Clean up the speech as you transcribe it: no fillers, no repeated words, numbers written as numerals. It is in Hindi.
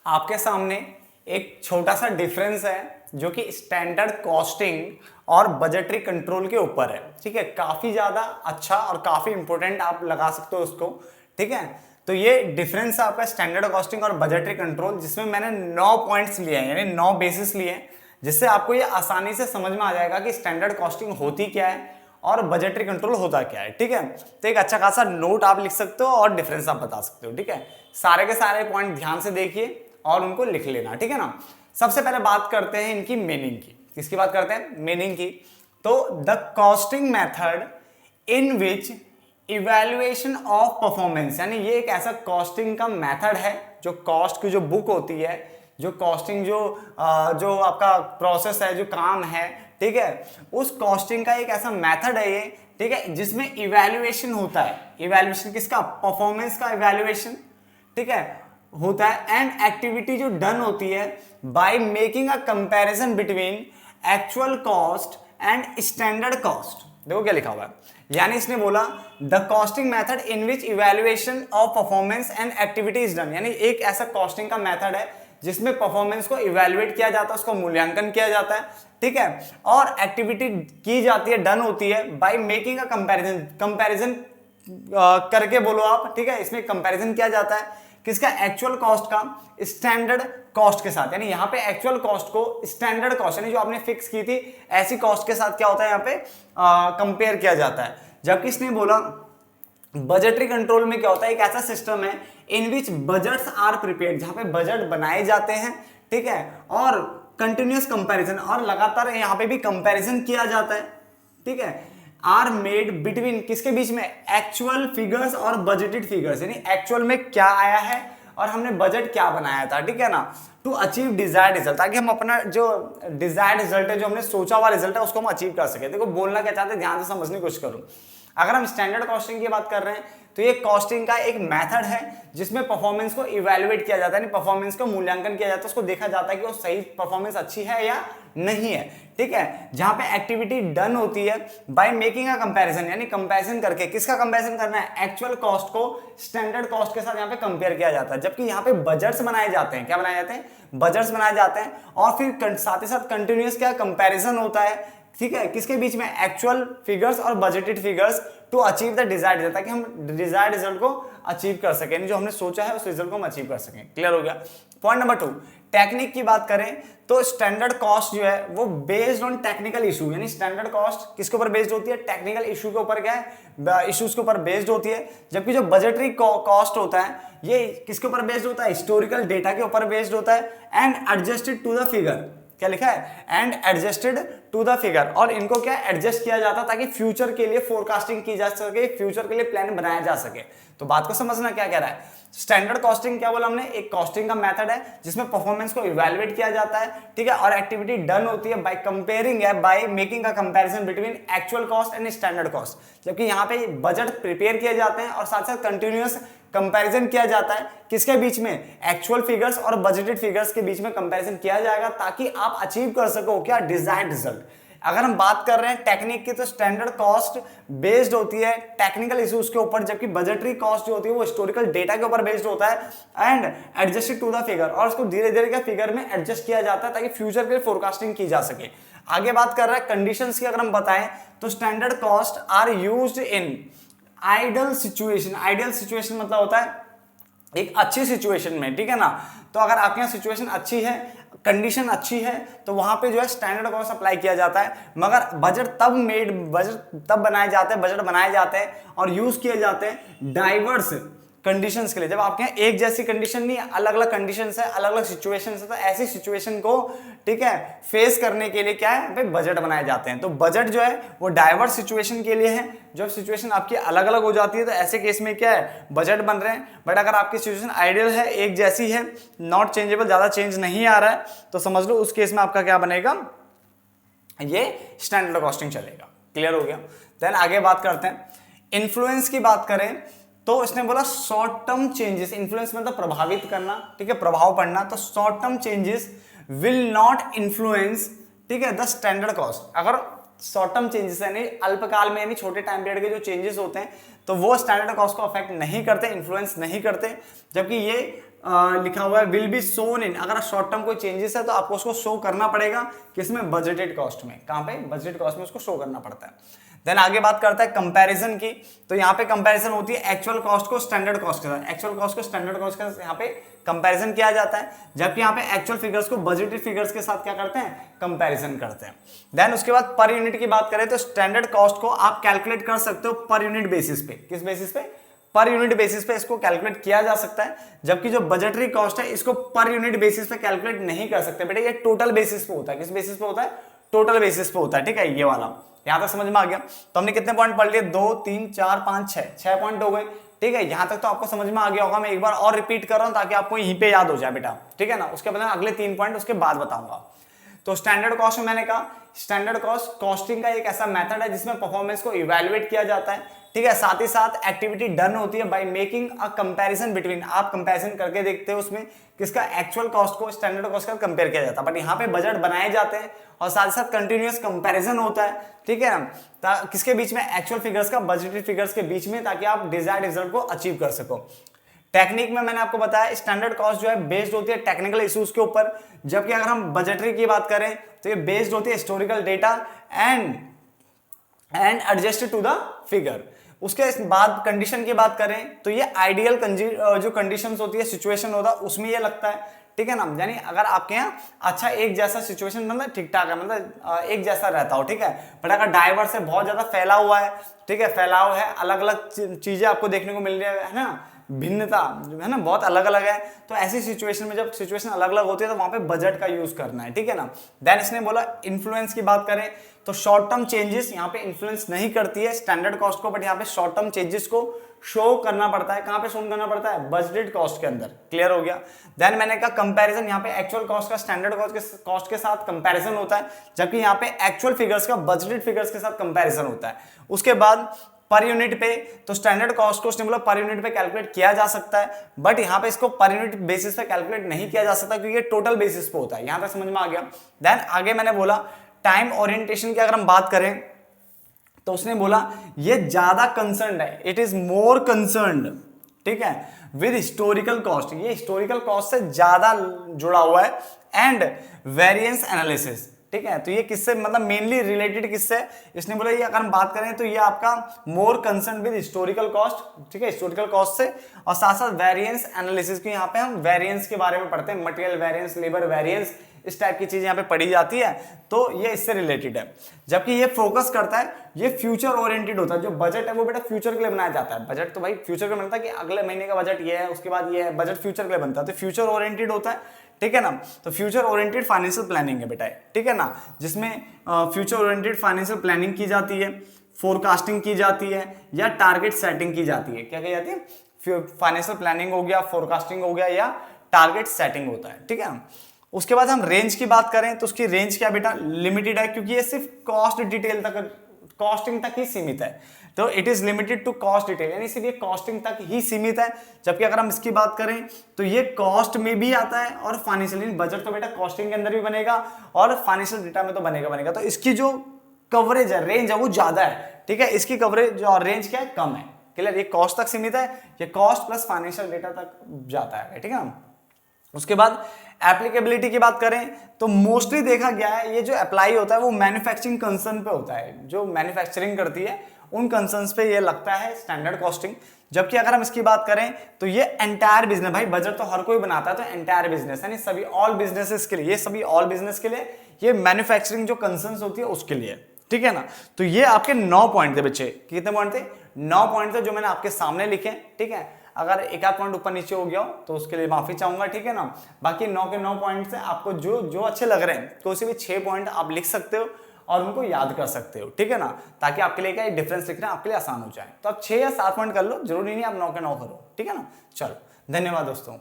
आपके सामने एक छोटा सा डिफरेंस है जो कि स्टैंडर्ड कॉस्टिंग और बजटरी कंट्रोल के ऊपर है। ठीक है, काफी ज्यादा अच्छा और काफी इंपॉर्टेंट आप लगा सकते हो उसको। ठीक है, तो ये डिफरेंस है आपका स्टैंडर्ड कॉस्टिंग और बजटरी कंट्रोल, जिसमें मैंने 9 पॉइंट्स लिए हैं, यानी 9 बेसिस लिए हैं, जिससे आपको ये आसानी से समझ में आ जाएगा कि स्टैंडर्ड कॉस्टिंग होती क्या है और बजटरी कंट्रोल होता क्या है। ठीक है, तो एक अच्छा खासा नोट आप लिख सकते हो और डिफरेंस आप बता सकते हो। ठीक है, सारे के सारे पॉइंट ध्यान से देखिए और उनको लिख लेना। ठीक है ना। सबसे पहले बात करते हैं इनकी मीनिंग की। किसकी बात करते हैं? मीनिंग की। तो the costing method in which evaluation of performance, यानी ये एक ऐसा कॉस्टिंग का मेथड है, जो कॉस्ट की जो बुक होती है, जो कॉस्टिंग जो आपका प्रोसेस है, जो काम है, ठीक है, उस कॉस्टिंग का एक ऐसा मेथड है ये, ठीक है, जिसमें इवैल्यूएशन होता है। इवैल्यूएशन किसका? परफॉर्मेंस का इवैल्यूएशन, ठीक है, होता है। एंड एक्टिविटी जो डन होती है by making a comparison between actual cost and standard cost. देखो क्या लिखा हुआ है, यानी इसने बोला the costing method in which evaluation of performance and activity is done, यानी एक ऐसा कॉस्टिंग का मेथड है जिसमें परफॉर्मेंस को इवैल्यूएट किया जाता है, उसको मूल्यांकन किया जाता है, ठीक है, और एक्टिविटी की जाती है, डन होती है by making a comparison. Comparison करके बोलो आप, ठीक है, इसमें कंपैरिजन किया जाता है किसका? एक्चुअल कॉस्ट का स्टैंडर्ड कॉस्ट के साथ। यानी यहां पे एक्चुअल कॉस्ट को स्टैंडर्ड कॉस्ट, यानी जो आपने फिक्स की थी ऐसी कॉस्ट के साथ क्या होता है यहां पे कंपेयर किया जाता है। जबकि इसने बोला बजटरी कंट्रोल में क्या होता है, एक ऐसा सिस्टम है इन विच बजट्स आर प्रिपेयर्ड, जहां पे बजट बनाए जाते हैं, ठीक है, और कंटिन्यूअस कंपैरिजन, और लगातार यहां पे भी कंपैरिजन किया जाता है, ठीक है, आर मेड बिटवीन किसके बीच में? एक्चुअल फिगर्स और बजटेड फिगर्स, यानी एक्चुअल में क्या आया है और हमने बजट क्या बनाया था, ठीक है ना, टू अचीव डिजायर्ड रिजल्ट, ताकि हम अपना जो डिजायर्ड रिजल्ट है, जो हमने सोचा हुआ रिजल्ट है, उसको हम अचीव कर सके। देखो बोलना क्या चाहते हैं, ध्यान से समझने की कोशिश करो। अगर हम स्टैंडर्ड कॉस्टिंग की बात कर रहे हैं तो ये कॉस्टिंग का एक मेथड है जिसमें परफॉर्मेंस को इवैल्यूएट किया जाता है, यानी परफॉर्मेंस का मूल्यांकन किया जाता है, उसको देखा जाता है कि वो सही परफॉर्मेंस अच्छी है या नहीं है, ठीक है, जहां पे एक्टिविटी डन होती है बाय मेकिंग अ कंपैरिजन, यानी कंपैरिजन करके। किसका कंपैरिजन करना है? एक्चुअल कॉस्ट को स्टैंडर्ड कॉस्ट के साथ यहां पे कंपेयर किया जाता है। जबकि यहां पे बजट्स बनाए जाते हैं। क्या बनाए जाते हैं? बजट्स बनाए जाते हैं, और फिर साथ ही साथ कंटिन्यूअस क्या कंपैरिजन होता है, ठीक है, किसके बीच में? एक्चुअल फिगर्स और budgeted figures to achieve the desired result, ताकि हम डिजायर्ड रिजल्ट को अचीव कर सकें, जो हमने सोचा है उस रिजल्ट को हम अचीव कर सकें। क्लियर हो गया? पॉइंट नंबर 2, टेक्निक की बात करें तो स्टैंडर्ड कॉस्ट जो है वो बेस्ड ऑन टेक्निकल इशू, यानी स्टैंडर्ड कॉस्ट किसके ऊपर बेस्ड होती है? टेक्निकल इशू के ऊपर, क्या है, इश्यूज के ऊपर बेस्ड होती है। जबकि जो बजटरी कॉस्ट होता है ये किसके ऊपर बेस्ड होता है? हिस्टोरिकल डेटा के ऊपर बेस्ड होता है and adjusted to the figure. क्या लिखा है? And adjusted to the figure, और इनको क्या एडजस्ट किया जाता ताकि फ्यूचर के लिए फोरकास्टिंग की जा सके, फ्यूचर के लिए प्लान बनाया जा सके। तो बात को समझना क्या कह रहा है। स्टैंडर्ड कॉस्टिंग क्या बोला हमने? एक कॉस्टिंग का मेथड है जिसमें परफॉर्मेंस को इवैल्यूएट किया जाता है, ठीक है, और एक्टिविटी डन होती है बाय कंपेयरिंग, है by making a comparison between actual cost and standard cost. जबकि यहाँ पे बजट प्रिपेयर किए जाते हैं और साथ साथ कंटिन्यूअस कंपैरिजन किया जाता है किसके बीच में? एक्चुअल फिगर्स और बजटेड फिगर्स के बीच में कंपैरिजन किया जाएगा ताकि आप अचीव कर सको क्या? Desired result. अगर हम बात कर रहे हैं टेक्निक की तो स्टैंडर्ड कॉस्ट बेस्ड होती है टेक्निकल इश्यूज के ऊपर, जबकि बजटरी कॉस्ट जो होती है वो हिस्टोरिकल डेटा के ऊपर बेस्ड होता है and adjusted to the figure, और उसको धीरे धीरे के फिगर में एडजस्ट किया जाता है ताकि फ्यूचर के लिए फोरकास्टिंग की जा सके। आगे बात कर रहे हैं कंडीशंस की। अगर हम बताएं तो standard cost are used in ideal situation. Ideal situation मतलब होता है एक अच्छी सिचुएशन में, ठीक है ना। तो अगर आपके यहाँ सिचुएशन अच्छी है, कंडीशन अच्छी है, तो वहां पे जो है स्टैंडर्ड कॉस्ट अप्लाई किया जाता है। मगर बजट तब बनाए जाते हैं, बजट बनाए जाते हैं और यूज किए जाते हैं डाइवर्स कंडीशंस के लिए। जब आपके यहाँ एक जैसी कंडीशन नहीं है, अलग अलग कंडीशंस है, अलग अलग सिचुएशंस है, तो ऐसी सिचुएशन को, ठीक है, फेस करने के लिए क्या है भाई? बजट बनाए जाते हैं। तो बजट जो है वो डाइवर्स सिचुएशन के लिए है। जब सिचुएशन आपकी अलग अलग हो जाती है तो ऐसे केस में क्या है? बजट बन रहे हैं। बट अगर आपकी सिचुएशन आइडियल है, एक जैसी है, नॉट चेंजेबल, ज्यादा चेंज नहीं आ रहा है, तो समझ लो उस केस में आपका क्या बनेगा? ये स्टैंडर्ड कॉस्टिंग चलेगा। क्लियर हो गया? देन आगे बात करते हैं इन्फ्लुएंस की। बात करें तो इसने बोला शॉर्ट टर्म चेंजेस, इन्फ्लुएंस मतलब प्रभावित करना, ठीक है, प्रभाव पड़ना। तो short term changes will not influence, ठीक है, द स्टैंडर्ड कॉस्ट। अगर शॉर्ट टर्म चेंजेस यानी अल्पकाल में, यानी छोटे टाइम पीरियड के जो चेंजेस होते हैं, तो वो स्टैंडर्ड कॉस्ट को अफेक्ट नहीं करते, इन्फ्लुएंस नहीं करते। जबकि ये लिखा हुआ है विल बी शोन इन, अगर शॉर्ट टर्म कोई चेंजेस है तो आपको उसको शो करना पड़ेगा किसमें, बजटेड कॉस्ट में। कहां पे, बजटेड कॉस्ट में उसको शो करना पड़ता है। देन आगे बात करता है कंपैरिजन की, तो यहाँ पे कंपैरिजन होती है एक्चुअल कॉस्ट को स्टैंडर्ड कॉस्ट के साथ, एक्चुअल कॉस्ट को स्टैंडर्ड कॉस्ट के साथ यहाँ पे कंपैरिजन किया जाता है, जबकि यहाँ पे एक्चुअल फिगर्स को बजटेड फिगर्स के साथ क्या करते हैं, कंपैरिजन करते हैं। देन उसके बाद पर यूनिट की बात करें तो स्टैंडर्ड कॉस्ट को आप कैलकुलेट कर सकते हो पर यूनिट बेसिस पे, किस बेसिस पे, पर यूनिट बेसिस पे इसको कैलकुलेट किया जा सकता है, जबकि जो बजटरी कॉस्ट है इसको पर यूनिट बेसिस पे कैलकुलेट नहीं कर सकते बेटा, ये टोटल बेसिस पे होता है। किस बेसिस पे होता है, टोटल बेसिस पे होता है, ठीक है, ये वाला। यहां तक समझ में आ गया। तो हमने कितने पॉइंट पढ़ लिए, 2 3 4 5 6 पॉइंट हो गए, ठीक है। यहां तक तो आपको समझ में आ गया होगा। मैं एक बार और रिपीट कर रहा हूं ताकि आपको यहीं पे याद हो जाए बेटा, ठीक है ना। उसके बाद अगले 3 पॉइंट उसके बाद बताऊंगा। तो स्टैंडर्ड कॉस्ट में मैंने कहा स्टैंडर्ड कॉस्ट कॉस्टिंग का एक ऐसा मेथड है जिसमें परफॉर्मेंस को इवैल्यूएट किया जाता है, ठीक है। साथ ही साथ एक्टिविटी डन होती है by making a comparison between, आप कंपैरिजन करके देखते हो उसमें किसका, एक्चुअल कॉस्ट को स्टैंडर्ड कॉस्ट का कंपेयर किया जाता है। बट यहाँ पे बजट बनाए जाते हैं और साथ ही साथ कंटिन्यूअस कंपैरिजन होता है, ठीक है ना, किसके बीच में, एक्चुअल फिगर्स का बजटेड फिगर्स के बीच में, ताकि आप डिजायर्ड रिजल्ट को अचीव कर सको। टेक्निक में मैंने आपको बताया स्टैंडर्ड कॉस्ट जो है बेस्ड होती है टेक्निकल इश्यूज के ऊपर, जबकि अगर हम बजटरी की बात करें तो ये बेस्ड होती है historical data and adjusted to the figure. उसके बाद कंडीशन की बात करें तो ये आइडियल जो कंडीशंस होती है, सिचुएशन होता है, उसमें ये लगता है, ठीक है ना। यानी अगर आपके यहाँ अच्छा एक जैसा सिचुएशन मतलब ठीक ठाक है, मतलब एक जैसा रहता हो, ठीक है। बट अगर डाइवर्स है, बहुत ज्यादा फैला हुआ है, ठीक है, फैलाव है, अलग अलग चीजें आपको देखने को मिल रही है ना, भिन्नता है ना, बहुत अलग अलग है, तो ऐसी सिचुएशन में जब सिचुएशन अलग अलग होती है तो वहां पे बजट का यूज करना है, ठीक है ना। देन इसने बोला इन्फ्लुएंस की बात करें तो शॉर्ट टर्म चेंजेस यहाँ पे इन्फ्लुएंस नहीं करती है स्टैंडर्ड कॉस्ट को, बट यहाँ पे शॉर्ट टर्म चेंजेस को शो करना पड़ता है। कहां पे शो करना पड़ता है, बजटेड कॉस्ट के अंदर। क्लियर हो गया। देन मैंने कहा कंपैरिजन, यहाँ पे एक्चुअल कॉस्ट का स्टैंडर्ड कॉस्ट के साथ कंपैरिजन होता है, जबकि यहाँ पे एक्चुअल फिगर्स का बजटेड फिगर्स के साथ कंपैरिजन होता है। उसके बाद पर यूनिट पे, तो स्टैंडर्ड कॉस्ट को उसने बोला पर यूनिट पे कैलकुलेट किया जा सकता है, बट यहाँ पे इसको पर यूनिट बेसिस पे कैलकुलेट नहीं किया जा सकता क्योंकि ये टोटल बेसिस पे होता है। यहां तक समझ में आ गया। देन आगे मैंने बोला टाइम ओरिएंटेशन की अगर हम बात करें तो उसने बोला ये ज्यादा कंसर्न्ड है, इट इज मोर कंसर्न्ड, ठीक है, विद हिस्टोरिकल कॉस्ट, ये हिस्टोरिकल कॉस्ट से ज्यादा जुड़ा हुआ है, एंड वेरिएंस एनालिसिस, ठीक है। तो ये किससे मतलब मेनली रिलेटेड किससे, इसने बोला ये अगर हम बात करें तो ये आपका more concern with historical cost, ठीक है, हिस्टोरिकल कॉस्ट से, और साथ साथ वेरिएंस एनालिसिस की यहाँ पे हम वेरिएंस के बारे में पढ़ते हैं, मटेरियल वेरिएंस, लेबर वेरिएंस, इस टाइप की चीज यहाँ पे पढ़ी जाती है, तो ये इससे रिलेटेड है। जबकि ये फोकस करता है, ये फ्यूचर ओरिएंटेड होता है। जो बजट है वो बेटा फ्यूचर के लिए बनाया जाता है। बजट तो भाई फ्यूचर के लिए बनता है कि अगले महीने का बजट ये है, उसके बाद ये है, बजट फ्यूचर के लिए बनता है, तो फ्यूचर ओरिएंटेड होता है, ठीक है ना। तो फ्यूचर ओरिएंटेड फाइनेंशियल प्लानिंग है बेटा, ठीक है ना, जिसमें फ्यूचर ओरिएंटेड फाइनेंशियल प्लानिंग की जाती है, फोरकास्टिंग की जाती है, या टारगेट सेटिंग की जाती है। क्या कही जाती है, फाइनेंशियल प्लानिंग हो गया, फोरकास्टिंग हो गया, या टारगेट सेटिंग होता है, ठीक है। उसके बाद हम रेंज की बात करें तो उसकी रेंज क्या बेटा, लिमिटेड है, क्योंकि ये सिर्फ कॉस्ट डिटेल तक, कॉस्टिंग तक ही सीमित है। तो it is limited to cost detail, यानी सिर्फ ये कॉस्टिंग तक ही सीमित है। जबकि अगर हम इसकी बात करें तो ये कॉस्ट में भी आता है और फाइनेंशियल, बजट तो बेटा कॉस्टिंग के अंदर भी बनेगा और फाइनेंशियल डेटा में तो बनेगा। तो इसकी जो कवरेज है, रेंज है, वो ज्यादा है, ठीक है। इसकी कवरेज और रेंज क्या है, कम है। क्लियर, ये कॉस्ट तक सीमित है, ये कॉस्ट प्लस फाइनेंशियल डेटा तक जाता है, ठीक है। उसके बाद एप्लीकेबिलिटी की बात करें तो मोस्टली देखा गया है ये जो अप्लाई होता है वो मैन्युफैक्चरिंग कंसर्न पे होता है, जो मैन्युफैक्चरिंग करती है उन कंसर्न्स पे ये लगता है स्टैंडर्ड कॉस्टिंग। जबकि अगर हम इसकी बात करें तो ये एंटायर बिजनेस, भाई बजट तो हर कोई बनाता है, तो एंटायर बिजनेस यानी सभी ऑल बिजनेसेस के लिए, ये सभी ऑल बिजनेस के लिए, ये मैन्युफैक्चरिंग जो कंसर्न्स होती है उसके लिए, ठीक है ना। तो ये आपके 9 पॉइंट थे बच्चे, कितने पॉइंट थे, 9 पॉइंट थे जो मैंने आपके सामने लिखे, ठीक है। अगर एक आध पॉइंट ऊपर नीचे हो गया हो तो उसके लिए माफी चाहूंगा, ठीक है ना। बाकी 9 के 9 पॉइंट से आपको जो अच्छे लग रहे हैं, कोई से भी 6 पॉइंट आप लिख सकते हो और उनको याद कर सकते हो, ठीक है ना, ताकि आपके लिए क्या डिफरेंस लिखना आपके लिए आसान हो जाए। तो आप 6 या 7 पॉइंट कर लो, जरूरी नहीं आप 9 के 9 करो, ठीक है ना। चलो, धन्यवाद दोस्तों।